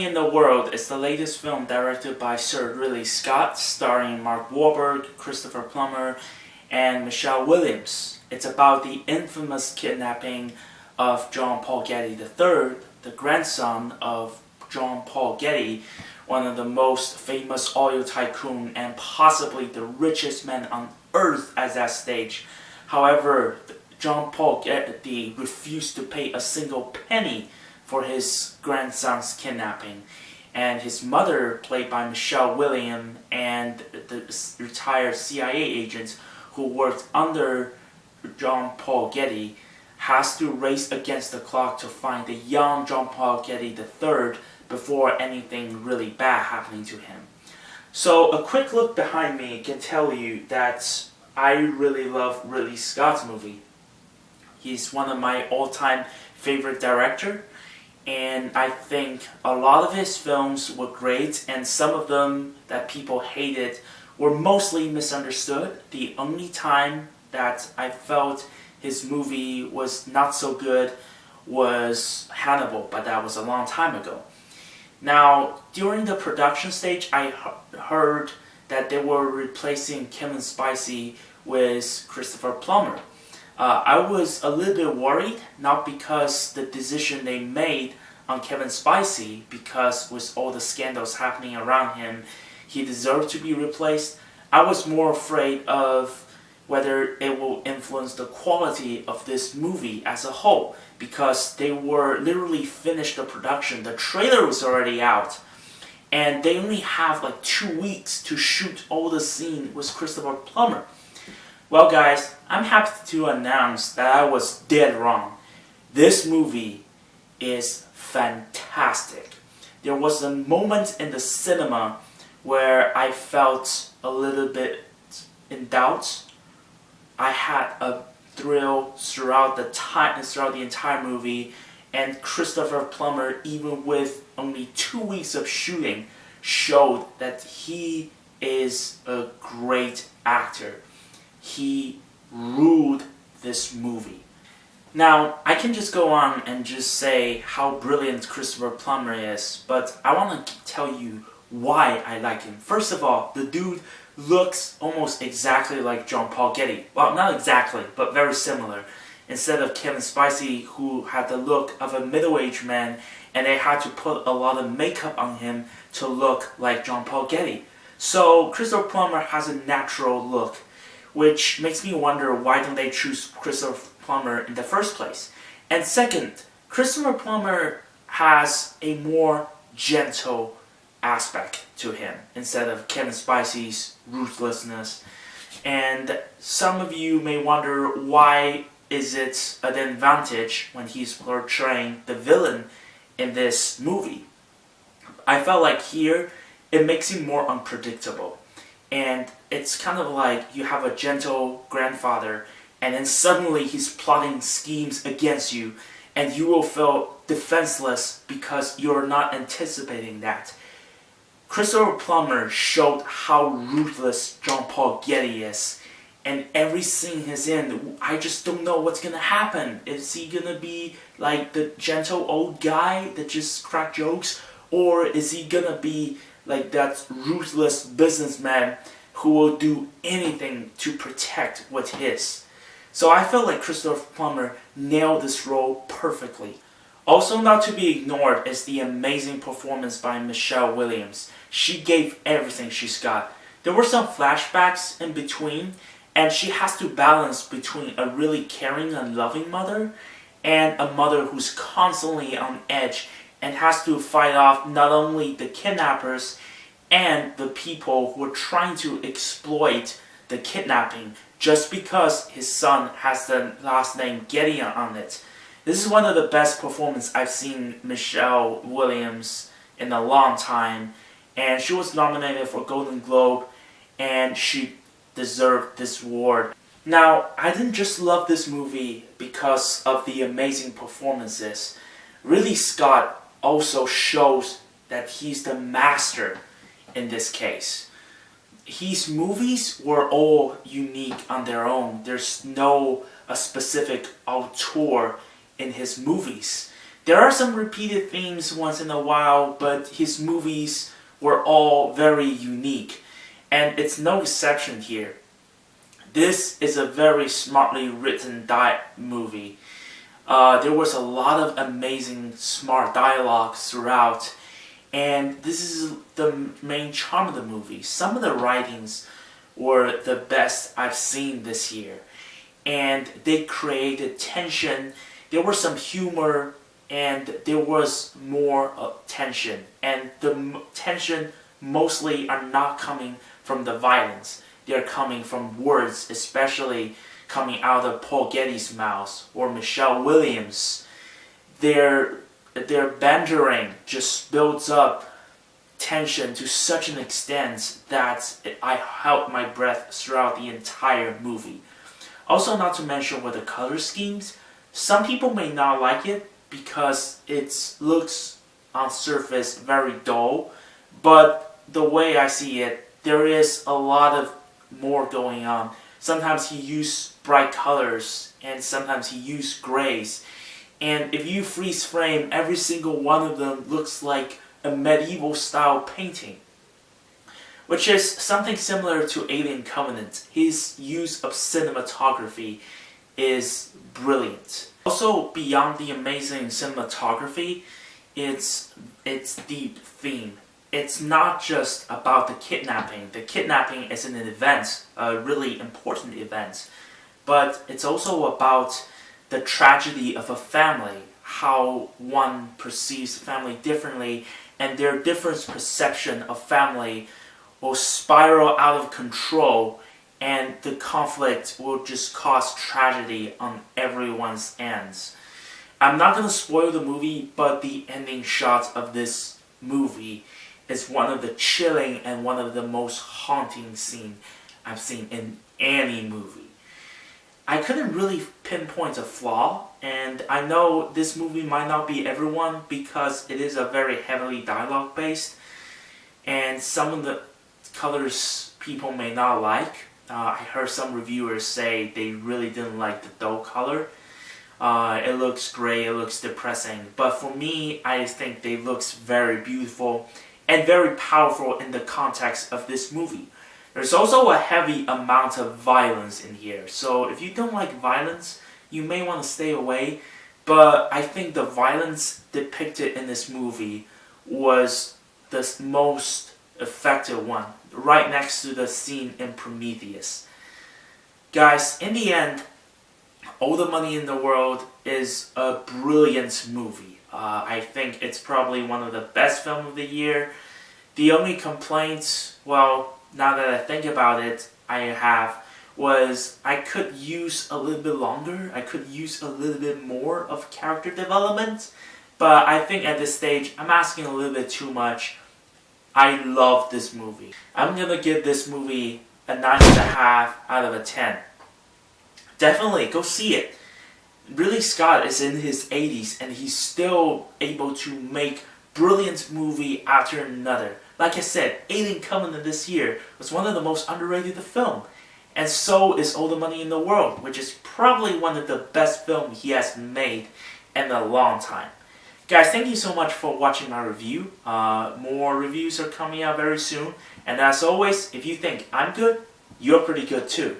in the World is the latest film directed by Sir Ridley Scott, starring Mark Wahlberg, Christopher Plummer, and Michelle Williams. It's about the infamous kidnapping of John Paul Getty III, the grandson of John Paul Getty, one of the most famous oil tycoon and possibly the richest man on earth at that stage. However, John Paul Getty refused to pay a single penny for his grandson's kidnapping, and his mother, played by Michelle Williams, and the retired CIA agent who worked under John Paul Getty, has to race against the clock to find the young John Paul Getty III before anything really bad happening to him. So a quick look behind me can tell you that I really love Ridley Scott's movie. He's one of my all-time favorite directors, and I think a lot of his films were great, and some of them that people hated were mostly misunderstood. The only time that I felt his movie was not so good was Hannibal, but that was a long time ago. Now, during the production stage, I heard that they were replacing Kevin Spacey with Christopher Plummer. I was a little bit worried, not because the decision they made on Kevin Spacey, because with all the scandals happening around him, he deserved to be replaced. I was more afraid of whether it will influence the quality of this movie as a whole, because they were literally finished the production. The trailer was already out, and they only have like 2 weeks to shoot all the scene with Christopher Plummer. Well guys, I'm happy to announce that I was dead wrong. This movie is fantastic. There was a moment in the cinema where I felt a little bit in doubt. I had a thrill throughout the entire movie, and Christopher Plummer, even with only 2 weeks of shooting, showed that he is a great actor. He ruled this movie. Now, I can just go on and just say how brilliant Christopher Plummer is, but I want to tell you why I like him. First of all, the dude looks almost exactly like John Paul Getty. Well, not exactly, but very similar. Instead of Kevin Spacey, who had the look of a middle-aged man, and they had to put a lot of makeup on him to look like John Paul Getty. So Christopher Plummer has a natural look, which makes me wonder, why don't they choose Christopher Plummer in the first place? And second, Christopher Plummer has a more gentle aspect to him instead of Kevin Spacey's ruthlessness. And some of you may wonder, why is it an advantage when he's portraying the villain in this movie? I felt like here it makes him more unpredictable, and it's kind of like you have a gentle grandfather and then suddenly he's plotting schemes against you, and you will feel defenseless because you're not anticipating that. Christopher Plummer showed how ruthless John Paul Getty is, and every scene he's in, I just don't know what's gonna happen. Is he gonna be like the gentle old guy that just crack jokes, or is he gonna be like that ruthless businessman who will do anything to protect what's his? So I felt like Christopher Plummer nailed this role perfectly. Also not to be ignored is the amazing performance by Michelle Williams. She gave everything she's got. There were some flashbacks in between, and she has to balance between a really caring and loving mother and a mother who's constantly on edge and has to fight off not only the kidnappers and the people who are trying to exploit the kidnapping just because his son has the last name Getty on it. This is one of the best performances I've seen Michelle Williams in a long time, and she was nominated for Golden Globe, and she deserved this award. Now, I didn't just love this movie because of the amazing performances. Ridley Scott also shows that he's the master in this case. His movies were all unique on their own. There's no a specific auteur in his movies. There are some repeated themes once in a while, but his movies were all very unique, and it's no exception here. This is a very smartly written movie. There was a lot of amazing, smart dialogue throughout, and this is the main charm of the movie. Some of the writings were the best I've seen this year, and they created tension. There was some humor, and there was more tension, and the tension mostly are not coming from the violence. They're coming from words, especially coming out of Paul Getty's mouth or Michelle Williams. Their bantering just builds up tension to such an extent that I held my breath throughout the entire movie. Also, not to mention with the color schemes, some people may not like it because it looks on surface very dull, but the way I see it, there is a lot of more going on. Sometimes he used bright colors, and sometimes he used grays. And if you freeze frame, every single one of them looks like a medieval style painting, which is something similar to Alien Covenant. His use of cinematography is brilliant. Also, beyond the amazing cinematography, it's deep theme. It's not just about the kidnapping. The kidnapping is an event, a really important event, but it's also about the tragedy of a family, how one perceives family differently, and their different perception of family will spiral out of control, and the conflict will just cause tragedy on everyone's ends. I'm not going to spoil the movie, but the ending shot of this movie is one of the chilling and one of the most haunting scenes I've seen in any movie. I couldn't really pinpoint a flaw, and I know this movie might not be everyone because it is a very heavily dialogue based, and some of the colors people may not like. I heard some reviewers say they really didn't like the dull color. It looks gray, it looks depressing, but for me, I think they looks very beautiful and very powerful in the context of this movie. There's also a heavy amount of violence in here, so if you don't like violence, you may want to stay away, but I think the violence depicted in this movie was the most effective one, right next to the scene in Prometheus. Guys, in the end, All the Money in the World is a brilliant movie. I think it's probably one of the best films of the year. The only complaint, well, now that I think about it, I have, was I could use a little bit longer. I could use a little bit more of character development. But I think at this stage, I'm asking a little bit too much. I love this movie. I'm going to give this movie a 9.5 out of a 10. Definitely, go see it. Ridley Scott is in his 80s and he's still able to make brilliant movie after another. Like I said, Alien Covenant this year was one of the most underrated film. And so is All the Money in the World, which is probably one of the best films he has made in a long time. Guys, thank you so much for watching my review. More reviews are coming out very soon. And as always, if you think I'm good, you're pretty good too.